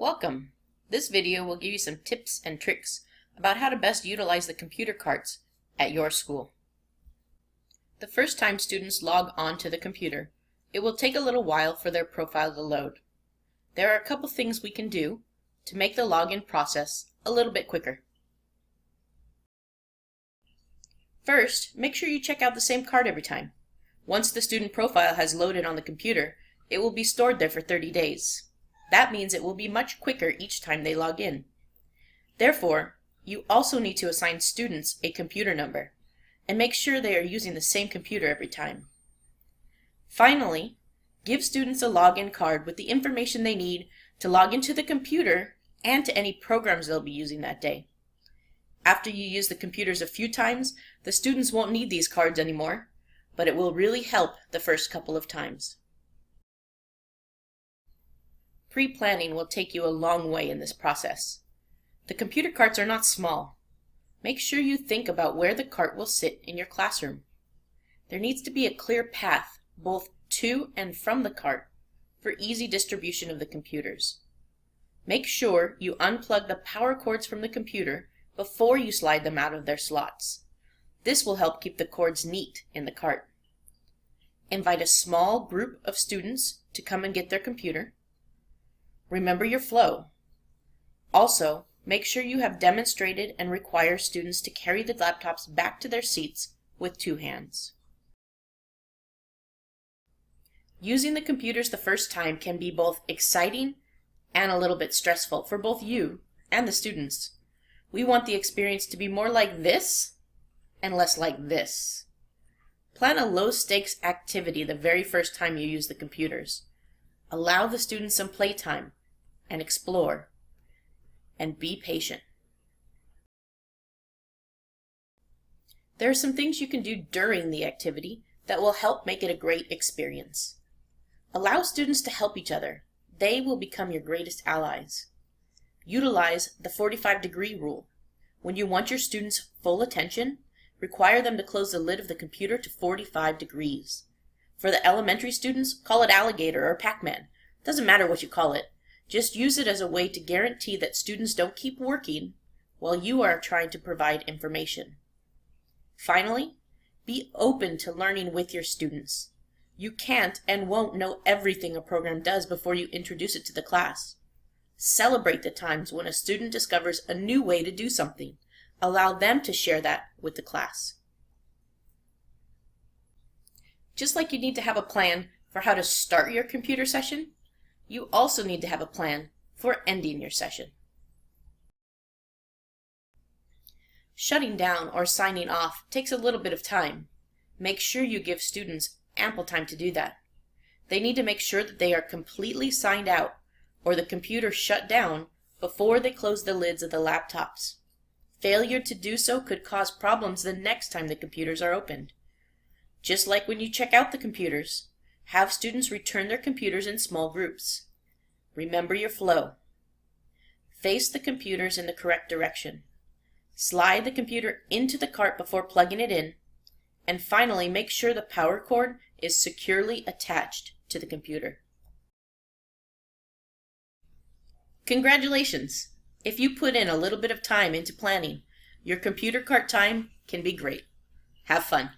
Welcome! This video will give you some tips and tricks about how to best utilize the computer carts at your school. The first time students log on to the computer, it will take a little while for their profile to load. There are a couple things we can do to make the login process a little bit quicker. First, make sure you check out the same card every time. Once the student profile has loaded on the computer, it will be stored there for 30 days. That means it will be much quicker each time they log in. Therefore, you also need to assign students a computer number and make sure they are using the same computer every time. Finally, give students a login card with the information they need to log into the computer and to any programs they'll be using that day. After you use the computers a few times, the students won't need these cards anymore, but it will really help the first couple of times. Pre-planning will take you a long way in this process. The computer carts are not small. Make sure you think about where the cart will sit in your classroom. There needs to be a clear path both to and from the cart for easy distribution of the computers. Make sure you unplug the power cords from the computer before you slide them out of their slots. This will help keep the cords neat in the cart. Invite a small group of students to come and get their computer. Remember your flow. Also, make sure you have demonstrated and require students to carry the laptops back to their seats with 2 hands. Using the computers the first time can be both exciting and a little bit stressful for both you and the students. We want the experience to be more like this and less like this. Plan a low-stakes activity the very first time you use the computers. Allow the students some playtime and explore, and be patient. There are some things you can do during the activity that will help make it a great experience. Allow students to help each other. They will become your greatest allies. Utilize the 45-degree rule. When you want your students' full attention, require them to close the lid of the computer to 45 degrees. For the elementary students, call it alligator or Pac-Man. Doesn't matter what you call it. Just use it as a way to guarantee that students don't keep working while you are trying to provide information. Finally, be open to learning with your students. You can't and won't know everything a program does before you introduce it to the class. Celebrate the times when a student discovers a new way to do something. Allow them to share that with the class. Just like you need to have a plan for how to start your computer session, you also need to have a plan for ending your session. Shutting down or signing off takes a little bit of time. Make sure you give students ample time to do that. They need to make sure that they are completely signed out or the computer shut down before they close the lids of the laptops. Failure to do so could cause problems the next time the computers are opened. Just like when you check out the computers, have students return their computers in small groups. Remember your flow. Face the computers in the correct direction. Slide the computer into the cart before plugging it in. And finally, make sure the power cord is securely attached to the computer. Congratulations! If you put in a little bit of time into planning, your computer cart time can be great. Have fun.